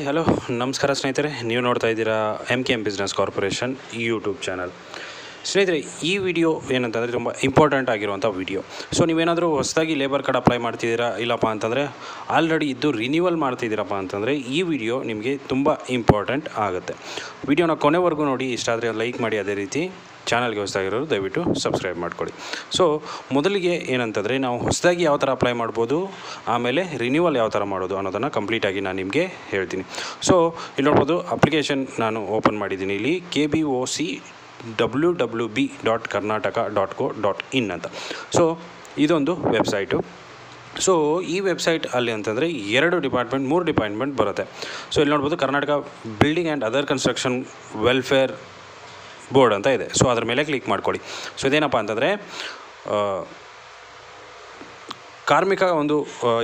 Hello, ನಮಸ್ಕಾರ ಸ್ನೇಹಿತರೆ. ನೀವು ನೋಡ್ತಾ ಇದ್ದೀರಾ MKM business corporation YouTube channel. ಸ್ನೇಹಿತರೆ, ಈ ವಿಡಿಯೋ ಏನಂತಂದರೆ ತುಂಬ ಇಂಪಾರ್ಟೆಂಟ್ ಆಗಿರುವಂಥ ವಿಡಿಯೋ. ಸೊ ನೀವೇನಾದರೂ ಹೊಸದಾಗಿ ಲೇಬರ್ ಕಾರ್ಡ್ ಅಪ್ಲೈ ಮಾಡ್ತಿದ್ದೀರಾ ಇಲ್ಲಪ್ಪ ಅಂತಂದರೆ ಆಲ್ರೆಡಿ ಇದ್ದು ರಿನ್ಯೂವಲ್ ಮಾಡ್ತಿದ್ದೀರಪ್ಪ ಅಂತಂದರೆ ಈ ವಿಡಿಯೋ ನಿಮಗೆ ತುಂಬ ಇಂಪಾರ್ಟೆಂಟ್ ಆಗುತ್ತೆ. ವಿಡಿಯೋನ ಕೊನೆವರೆಗೂ ನೋಡಿ. ಇಷ್ಟ ಆದರೆ ಲೈಕ್ ಮಾಡಿ, ಅದೇ ರೀತಿ ಚಾನಲ್ಗೆ ಹೊಸದಾಗಿರೋರು ದಯವಿಟ್ಟು ಸಬ್ಸ್ಕ್ರೈಬ್ ಮಾಡ್ಕೊಳ್ಳಿ. ಸೊ ಮೊದಲಿಗೆ ಏನಂತಂದರೆ ನಾವು ಹೊಸದಾಗಿ ಯಾವ ಥರ ಅಪ್ಲೈ ಮಾಡ್ಬೋದು, ಆಮೇಲೆ ರಿನ್ಯೂವಲ್ ಯಾವ ಥರ ಮಾಡೋದು ಅನ್ನೋದನ್ನು ಕಂಪ್ಲೀಟಾಗಿ ನಾನು ನಿಮಗೆ ಹೇಳ್ತೀನಿ. ಸೊ ಇಲ್ಲಿ ನೋಡ್ಬೋದು, ಅಪ್ಲಿಕೇಶನ್ ನಾನು ಓಪನ್ ಮಾಡಿದ್ದೀನಿ. ಇಲ್ಲಿ KBOC.WWB.Karnataka.co.in ಅಂತ. ಸೊ ಇದೊಂದು ವೆಬ್ಸೈಟು. ಸೊ ಈ ವೆಬ್ಸೈಟ್ ಅಲ್ಲಿ ಅಂತಂದರೆ 3 ಡಿಪಾರ್ಟ್ಮೆಂಟ್ ಬರುತ್ತೆ. ಸೊ ಇಲ್ಲಿ ನೋಡ್ಬೋದು, Karnataka building and other construction welfare board ಅಂತ ಇದೆ. ಸೊ ಅದ್ರ ಮೇಲೆ ಕ್ಲಿಕ್ ಮಾಡ್ಕೊಳ್ಳಿ. ಸೊ ಇದೇನಪ್ಪ ಅಂತಂದರೆ ಕಾರ್ಮಿಕ ಒಂದು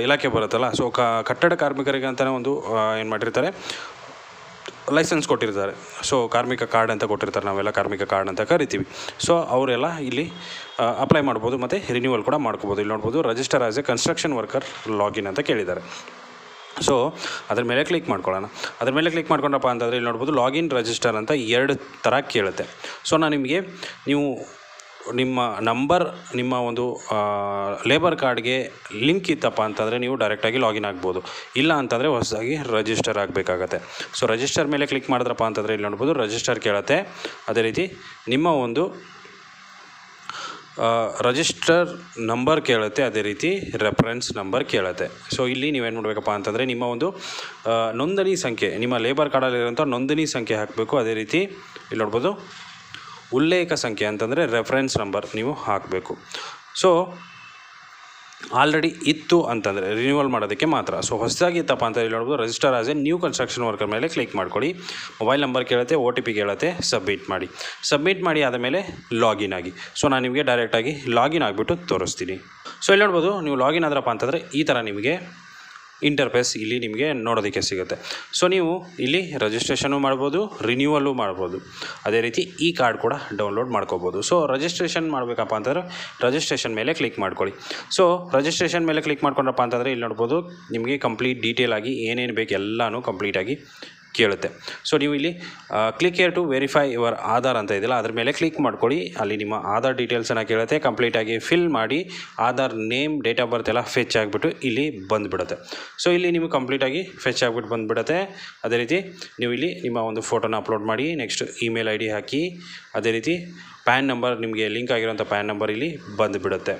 ಇಲಾಖೆ ಬರುತ್ತಲ್ಲ. ಸೊ ಕಟ್ಟಡ ಕಾರ್ಮಿಕರಿಗೆ ಅಂತಲೇ ಒಂದು ಏನು ಮಾಡಿರ್ತಾರೆ, ಲೈಸೆನ್ಸ್ ಕೊಟ್ಟಿರ್ತಾರೆ. ಸೊ ಕಾರ್ಮಿಕ ಕಾರ್ಡ್ ಅಂತ ಕೊಟ್ಟಿರ್ತಾರೆ, ನಾವೆಲ್ಲ ಕಾರ್ಮಿಕ ಕಾರ್ಡ್ ಅಂತ ಕರಿತೀವಿ. ಸೊ ಅವರೆಲ್ಲ ಇಲ್ಲಿ ಅಪ್ಲೈ ಮಾಡ್ಬೋದು ಮತ್ತು ರಿನ್ಯೂವಲ್ ಕೂಡ ಮಾಡ್ಕೋಬೋದು. ಇಲ್ಲಿ ನೋಡ್ಬೋದು, register as A construction worker login ಅಂತ ಕೇಳಿದ್ದಾರೆ. ಸೊ ಅದ್ರ ಮೇಲೆ ಕ್ಲಿಕ್ ಮಾಡ್ಕೊಳ್ಳೋಣ. ಅದ್ರ ಮೇಲೆ ಕ್ಲಿಕ್ ಮಾಡ್ಕೊಂಡಪ್ಪ ಅಂತಂದರೆ ಇಲ್ಲಿ ನೋಡ್ಬೋದು, ಲಾಗಿನ್ ರಿಜಿಸ್ಟರ್ ಅಂತ 2 ಥರ ಕೇಳುತ್ತೆ. ಸೊ ನಾನು ನಿಮಗೆ, ನೀವು ನಿಮ್ಮ ನಂಬರ್, ನಿಮ್ಮ ಒಂದು ಲೇಬರ್ ಕಾರ್ಡ್ಗೆ ಲಿಂಕ್ ಇತ್ತಪ್ಪ ಅಂತಂದರೆ ನೀವು ಡೈರೆಕ್ಟಾಗಿ ಲಾಗಿನ್ ಆಗ್ಬೋದು. ಇಲ್ಲ ಅಂತಂದರೆ ಹೊಸದಾಗಿ ರಿಜಿಸ್ಟರ್ ಆಗಬೇಕಾಗತ್ತೆ. ಸೊ ರಿಜಿಸ್ಟರ್ ಮೇಲೆ ಕ್ಲಿಕ್ ಮಾಡಿದ್ರಪ್ಪ ಅಂತಂದರೆ ಇಲ್ಲಿ ನೋಡ್ಬೋದು, ರಿಜಿಸ್ಟರ್ ಕೇಳುತ್ತೆ. ಅದೇ ರೀತಿ ನಿಮ್ಮ ಒಂದು ರಿಜಿಸ್ಟರ್ ನಂಬರ್ ಕೇಳುತ್ತೆ, ಅದೇ ರೀತಿ ರೆಫರೆನ್ಸ್ ನಂಬರ್ ಕೇಳುತ್ತೆ. ಸೊ ಇಲ್ಲಿ ನೀವೇನು ಮಾಡಬೇಕಪ್ಪ ಅಂತಂದರೆ ನಿಮ್ಮ ಒಂದು ನೋಂದಣಿ ಸಂಖ್ಯೆ, ನಿಮ್ಮ ಲೇಬರ್ ಕಾರ್ಡಲ್ಲಿರೋಂಥ ನೋಂದಣಿ ಸಂಖ್ಯೆ ಹಾಕಬೇಕು. ಅದೇ ರೀತಿ ಇಲ್ಲಿ ನೋಡ್ಬೋದು, ಉಲ್ಲೇಖ ಸಂಖ್ಯೆ ಅಂತಂದರೆ ರೆಫರೆನ್ಸ್ ನಂಬರ್ ನೀವು ಹಾಕಬೇಕು. ಸೊ ಆಲ್ರೆಡಿ ಇತ್ತು ಅಂತಂದರೆ ರಿನ್ಯೂವಲ್ ಮಾಡೋದಕ್ಕೆ ಮಾತ್ರ. ಸೊ ಹೊಸದಾಗಿ ಇತ್ತಪ್ಪ ಅಂತ ಇಲ್ಲಿ ನೋಡ್ಬೋದು, register as A new construction worker ಮೇಲೆ ಕ್ಲಿಕ್ ಮಾಡ್ಕೊಳ್ಳಿ. ಮೊಬೈಲ್ ನಂಬರ್ ಕೇಳುತ್ತೆ, OTP ಕೇಳುತ್ತೆ, ಸಬ್ಮಿಟ್ ಮಾಡಿ ಆದಮೇಲೆ ಲಾಗಿನ್ ಆಗಿ. ಸೊ ನಾನು ನಿಮಗೆ ಡೈರೆಕ್ಟಾಗಿ ಲಾಗಿನ್ ಆಗಿಬಿಟ್ಟು ತೋರಿಸ್ತೀನಿ. ಸೊ ಇಲ್ಲಿ ನೋಡ್ಬೋದು, ನೀವು ಲಾಗಿನ್ ಆದ್ರಪ್ಪ ಅಂತಂದರೆ ಈ ಥರ ನಿಮಗೆ ಇಂಟರ್ಫೇಸ್ ಇಲ್ಲಿ ನಿಮಗೆ ನೋಡೋದಕ್ಕೆ ಸಿಗುತ್ತೆ. ಸೊ ನೀವು ಇಲ್ಲಿ ರಿಜಿಸ್ಟ್ರೇಷನು ಮಾಡ್ಬೋದು, ರಿನ್ಯೂವಲ್ಲು ಮಾಡ್ಬೋದು. ಅದೇ ರೀತಿ ಈ ಕಾರ್ಡ್ ಕೂಡ ಡೌನ್ಲೋಡ್ ಮಾಡ್ಕೋಬೋದು. ಸೊ ರಿಜಿಸ್ಟ್ರೇಷನ್ ಮಾಡಬೇಕಪ್ಪ ಅಂತಂದರೆ ರಿಜಿಸ್ಟ್ರೇಷನ್ ಮೇಲೆ ಕ್ಲಿಕ್ ಮಾಡ್ಕೊಳ್ಳಿ. ಸೊ ರಿಜಿಸ್ಟ್ರೇಷನ್ ಮೇಲೆ ಕ್ಲಿಕ್ ಮಾಡ್ಕೊಂಡಪ್ಪ ಅಂತಂದರೆ ಇಲ್ಲಿ ನೋಡ್ಬೋದು, ನಿಮಗೆ ಕಂಪ್ಲೀಟ್ ಡೀಟೇಲ್ ಆಗಿ ಏನೇನು ಬೇಕು ಎಲ್ಲನೂ ಕಂಪ್ಲೀಟಾಗಿ ಕೇಳುತ್ತೆ. ಸೊ ನೀವು ಇಲ್ಲಿ click here to verify your Aadhaar ಅಂತ ಇದೆಯಲ್ಲ, ಅದ್ರ ಮೇಲೆ ಕ್ಲಿಕ್ ಮಾಡ್ಕೊಳ್ಳಿ. ಅಲ್ಲಿ ನಿಮ್ಮ ಆಧಾರ್ ಡೀಟೇಲ್ಸನ್ನು ಕೇಳುತ್ತೆ. ಕಂಪ್ಲೀಟಾಗಿ ಫಿಲ್ ಮಾಡಿ ಆಧಾರ್ ನೇಮ್, ಡೇಟ್ ಆಫ್ ಬರ್ತ್ ಎಲ್ಲ ಫೆಚ್ ಆಗಿಬಿಟ್ಟು ಇಲ್ಲಿ ಬಂದುಬಿಡುತ್ತೆ. ಸೊ ಇಲ್ಲಿ ನಿಮಗೆ ಕಂಪ್ಲೀಟಾಗಿ ಫೆಚ್ ಆಗಿಬಿಟ್ಟು ಬಂದುಬಿಡುತ್ತೆ. ಅದೇ ರೀತಿ ನೀವು ಇಲ್ಲಿ ನಿಮ್ಮ ಒಂದು ಫೋಟೋನ ಅಪ್ಲೋಡ್ ಮಾಡಿ, ನೆಕ್ಸ್ಟ್ ಇಮೇಲ್ ID ಹಾಕಿ, ಅದೇ ರೀತಿ ಪ್ಯಾನ್ ನಂಬರ್, ನಿಮಗೆ ಲಿಂಕ್ ಆಗಿರೋಂಥ ಪ್ಯಾನ್ ನಂಬರ್ ಇಲ್ಲಿ ಬಂದುಬಿಡುತ್ತೆ.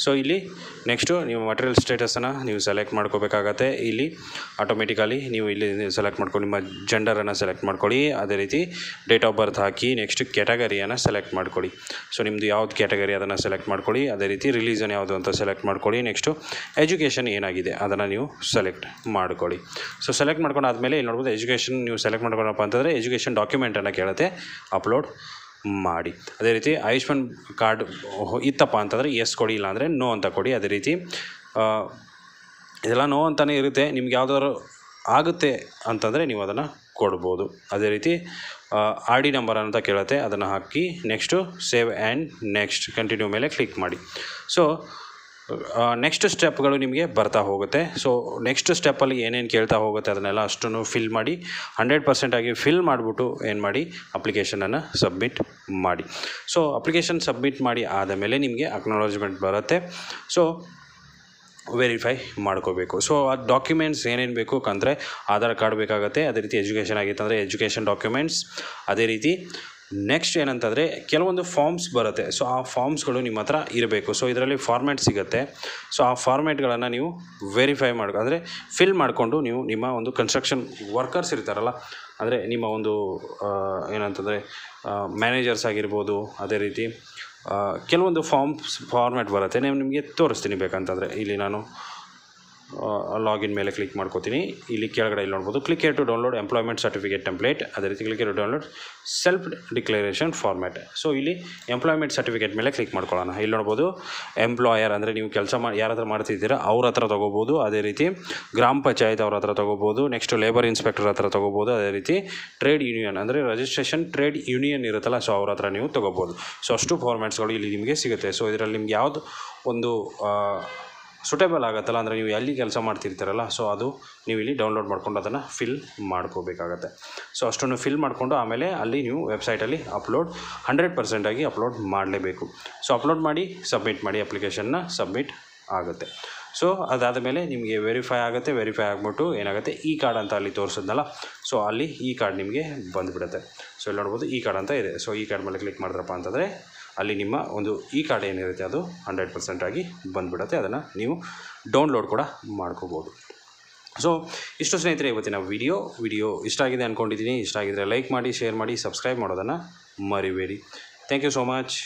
ಸೊ ಇಲ್ಲಿ ನೆಕ್ಸ್ಟು ನೀವು ಮಟೀರಿಯಲ್ ಸ್ಟೇಟಸನ್ನು ನೀವು ಸೆಲೆಕ್ಟ್ ಮಾಡ್ಕೋಬೇಕಾಗತ್ತೆ. ಇಲ್ಲಿ ಆಟೋಮೆಟಿಕಲಿ ನೀವು ಇಲ್ಲಿ ಸೆಲೆಕ್ಟ್ ಮಾಡ್ಕೊಂಡು ನಿಮ್ಮ ಜೆಂಡರನ್ನು ಸೆಲೆಕ್ಟ್ ಮಾಡ್ಕೊಳ್ಳಿ. ಅದೇ ರೀತಿ ಡೇಟ್ ಆಫ್ ಬರ್ತ್ ಹಾಕಿ, ನೆಕ್ಸ್ಟ್ ಕ್ಯಾಟಗರಿಯನ್ನು ಸೆಲೆಕ್ಟ್ ಮಾಡ್ಕೊಳ್ಳಿ. ಸೊ ನಿಮ್ಮದು ಯಾವ್ದು ಕ್ಯಾಟಗರಿ ಅದನ್ನು ಸೆಲೆಕ್ಟ್ ಮಾಡ್ಕೊಳ್ಳಿ. ಅದೇ ರೀತಿ ರಿಲೀಜನ್ ಯಾವುದು ಅಂತ ಸೆಲೆಕ್ಟ್ ಮಾಡ್ಕೊಳ್ಳಿ. ನೆಕ್ಸ್ಟು ಎಜುಕೇಷನ್ ಏನಾಗಿದೆ ಅದನ್ನು ನೀವು ಸೆಲೆಕ್ಟ್ ಮಾಡ್ಕೊಳ್ಳಿ. ಸೊ ಸೆಲೆಕ್ಟ್ ಮಾಡ್ಕೊಂಡಾದ್ಮೇಲೆ ಇಲ್ಲಿ ನೋಡ್ಬೋದು, ಎಜುಕೇಷನ್ ನೀವು ಸೆಲೆಕ್ಟ್ ಮಾಡ್ಕೊಂಡಪ್ಪ ಅಂತಂದರೆ ಎಜುಕೇಷನ್ ಡಾಕ್ಯುಮೆಂಟನ್ನು ಕೇಳುತ್ತೆ, ಅಪ್ಲೋಡ್ ಮಾಡಿ. ಅದೇ ರೀತಿ ಆಯುಷ್ಮಾನ್ ಕಾರ್ಡ್ ಇತ್ತಪ್ಪ ಅಂತಂದರೆ ಎಸ್ ಕೊಡಿ, ಇಲ್ಲಾಂದರೆ ನೋ ಅಂತ ಕೊಡಿ. ಅದೇ ರೀತಿ ಇದೆಲ್ಲ ನೋ ಅಂತಲೇ ಇರುತ್ತೆ. ನಿಮ್ಗೆ ಯಾವುದಾದ್ರು ಆಗುತ್ತೆ ಅಂತಂದರೆ ನೀವು ಅದನ್ನು ಕೊಡ್ಬೋದು. ಅದೇ ರೀತಿ ID ನಂಬರ್ ಅಂತ ಕೇಳುತ್ತೆ, ಅದನ್ನು ಹಾಕಿ next save and next continue ಮೇಲೆ ಕ್ಲಿಕ್ ಮಾಡಿ. ಸೊ ನೆಕ್ಸ್ಟ್ ಸ್ಟೆಪ್ಗಳು ನಿಮಗೆ ಬರ್ತಾ ಹೋಗುತ್ತೆ. ಸೊ ನೆಕ್ಸ್ಟ್ ಸ್ಟೆಪ್ಪಲ್ಲಿ ಏನೇನು ಕೇಳ್ತಾ ಹೋಗುತ್ತೆ ಅದನ್ನೆಲ್ಲ ಅಷ್ಟನ್ನು ಫಿಲ್ ಮಾಡಿ, 100% ಆಗಿ ಫಿಲ್ ಮಾಡಿಬಿಟ್ಟು ಏನು ಮಾಡಿ, ಅಪ್ಲಿಕೇಶನನ್ನು ಸಬ್ಮಿಟ್ ಮಾಡಿ. ಸೊ ಅಪ್ಲಿಕೇಶನ್ ಸಬ್ಮಿಟ್ ಮಾಡಿ ಆದ ಮೇಲೆ ನಿಮಗೆ ಅಕ್ನಾಲಜ್ಮೆಂಟ್ ಬರುತ್ತೆ. ಸೊ ವೆರಿಫೈ ಮಾಡ್ಕೋಬೇಕು. ಸೊ ಆ ಡಾಕ್ಯುಮೆಂಟ್ಸ್ ಏನೇನು ಬೇಕು ಅಂದರೆ ಆಧಾರ್ ಕಾರ್ಡ್ ಬೇಕಾಗುತ್ತೆ. ಅದೇ ರೀತಿ ಎಜುಕೇಷನ್ ಆಗಿತ್ತಂದರೆ ಎಜುಕೇಷನ್ ಡಾಕ್ಯುಮೆಂಟ್ಸ್. ಅದೇ ರೀತಿ ನೆಕ್ಸ್ಟ್ ಏನಂತಂದರೆ ಕೆಲವೊಂದು ಫಾರ್ಮ್ಸ್ ಬರುತ್ತೆ. ಸೊ ಆ ಫಾರ್ಮ್ಸ್ಗಳು ನಿಮ್ಮ ಹತ್ರ ಇರಬೇಕು. ಸೊ ಇದರಲ್ಲಿ ಫಾರ್ಮ್ಯಾಟ್ ಸಿಗುತ್ತೆ. ಸೊ ಆ ಫಾರ್ಮ್ಯಾಟ್ಗಳನ್ನು ನೀವು ವೆರಿಫೈ ಅಂದರೆ ಫಿಲ್ ಮಾಡಿಕೊಂಡು ನೀವು ನಿಮ್ಮ ಒಂದು ಕನ್ಸ್ಟ್ರಕ್ಷನ್ ವರ್ಕರ್ಸ್ ಇರ್ತಾರಲ್ಲ, ಅಂದರೆ ನಿಮ್ಮ ಒಂದು ಏನಂತಂದರೆ ಮ್ಯಾನೇಜರ್ಸ್ ಆಗಿರ್ಬೋದು, ಅದೇ ರೀತಿ ಕೆಲವೊಂದು ಫಾರ್ಮ್ಯಾಟ್ ಬರುತ್ತೆ. ನಾನು ನಿಮಗೆ ತೋರಿಸ್ತೀನಿ ಬೇಕಂತಂದರೆ. ಇಲ್ಲಿ ನಾನು ಲಾಗಿನ್ ಮೇಲೆ ಕ್ಲಿಕ್ ಮಾಡ್ಕೋತೀನಿ. ಇಲ್ಲಿ ಕೆಳಗಡೆ ಇಲ್ಲಿ ನೋಡ್ಬೋದು, click here to download employment certificate template. ಅದೇ ರೀತಿ click here to download self declaration format. So ಇಲ್ಲಿ ಎಂಪ್ಲಾಯ್ಮೆಂಟ್ ಸರ್ಟಿಫಿಕೇಟ್ ಮೇಲೆ ಕ್ಲಿಕ್ ಮಾಡ್ಕೊಳ್ಳೋಣ. ಇಲ್ಲಿ ನೋಡ್ಬೋದು, ಎಂಪ್ಲಾಯರ್ ಅಂದರೆ ನೀವು ಕೆಲಸ ಯಾರ ಹತ್ರ ಮಾಡ್ತಿದ್ದೀರಾ ಅವ್ರ ಹತ್ರ ತೊಗೋಬೋದು. ಅದೇ ರೀತಿ ಗ್ರಾಮ ಪಂಚಾಯತ್ ಅವ್ರ ಹತ್ರ ತೊಗೋಬೋದು. ನೆಕ್ಸ್ಟ್ ಲೇಬರ್ ಇನ್ಸ್ಪೆಕ್ಟರ್ ಹತ್ರ ತೊಗೋಬೋದು. ಅದೇ ರೀತಿ ಟ್ರೇಡ್ ಯೂನಿಯನ್ ಅಂದರೆ ರಿಜಿಸ್ಟ್ರೇಷನ್ ಟ್ರೇಡ್ ಯೂನಿಯನ್ ಇರುತ್ತಲ್ಲ, ಸೊ ಅವ್ರ ಹತ್ರ ನೀವು ತೊಗೋಬೋದು. ಸೊ ಅಷ್ಟು ಫಾರ್ಮ್ಯಾಟ್ಸ್ಗಳು ಇಲ್ಲಿ ನಿಮಗೆ ಸಿಗುತ್ತೆ. ಸೊ ಇದರಲ್ಲಿ ನಿಮ್ಗೆ ಯಾವುದು ಒಂದು ಸೂಟೇಬಲ್ ಆಗುತ್ತಲ್ಲ, ಅಂದರೆ ನೀವು ಎಲ್ಲಿ ಕೆಲಸ ಮಾಡ್ತಿರ್ತೀರಲ್ಲ, ಸೊ ಅದು ನೀವು ಇಲ್ಲಿ ಡೌನ್ಲೋಡ್ ಮಾಡ್ಕೊಂಡು ಅದನ್ನು ಫಿಲ್ ಮಾಡ್ಕೋಬೇಕಾಗತ್ತೆ. ಸೊ ಅಷ್ಟನ್ನು ಫಿಲ್ ಮಾಡಿಕೊಂಡು ಆಮೇಲೆ ಅಲ್ಲಿ ನೀವು ವೆಬ್ಸೈಟಲ್ಲಿ ಅಪ್ಲೋಡ್ 100% ಆಗಿ ಅಪ್ಲೋಡ್ ಮಾಡಲೇಬೇಕು. ಸೊ ಅಪ್ಲೋಡ್ ಮಾಡಿ ಸಬ್ಮಿಟ್ ಮಾಡಿ, ಅಪ್ಲಿಕೇಶನ್ನ ಸಬ್ಮಿಟ್ ಆಗುತ್ತೆ. ಸೊ ಅದಾದ ಮೇಲೆ ನಿಮಗೆ ವೆರಿಫೈ ಆಗುತ್ತೆ. ವೆರಿಫೈ ಆಗಿಬಿಟ್ಟು ಏನಾಗುತ್ತೆ, ಈ ಕಾರ್ಡ್ ಅಂತ ಅಲ್ಲಿ ತೋರಿಸಿದ್ನಲ್ಲ, ಸೊ ಅಲ್ಲಿ ಈ ಕಾರ್ಡ್ ನಿಮಗೆ ಬಂದುಬಿಡುತ್ತೆ. ಸೊ ಇಲ್ಲಿ ನೋಡ್ಬೋದು ಈ ಕಾರ್ಡ್ ಅಂತ ಇದೆ. ಸೊ ಈ ಕಾರ್ಡ್ ಮೇಲೆ ಕ್ಲಿಕ್ ಮಾಡಿದ್ರಪ್ಪ ಅಂತಂದರೆ ಅಲ್ಲಿ ನಿಮ್ಮ ಒಂದು ಈ ಕಾರ್ಡ್ ಏನಿರುತ್ತೆ ಅದು 100% ಆಗಿ ಬಂದುಬಿಡುತ್ತೆ. ಅದನ್ನು ನೀವು ಡೌನ್ಲೋಡ್ ಕೂಡ ಮಾಡ್ಕೋಬೋದು. ಸೊ ಇಷ್ಟು ಸ್ನೇಹಿತರೆ ಇವತ್ತಿನ ವಿಡಿಯೋ ಇಷ್ಟ ಆಗಿದೆ ಅಂದ್ಕೊಂಡಿದ್ದೀನಿ. ಇಷ್ಟ ಆಗಿದರೆ ಲೈಕ್ ಮಾಡಿ, ಶೇರ್ ಮಾಡಿ, ಸಬ್ಸ್ಕ್ರೈಬ್ ಮಾಡೋದನ್ನು ಮರಿಬೇಡಿ. Thank you so much.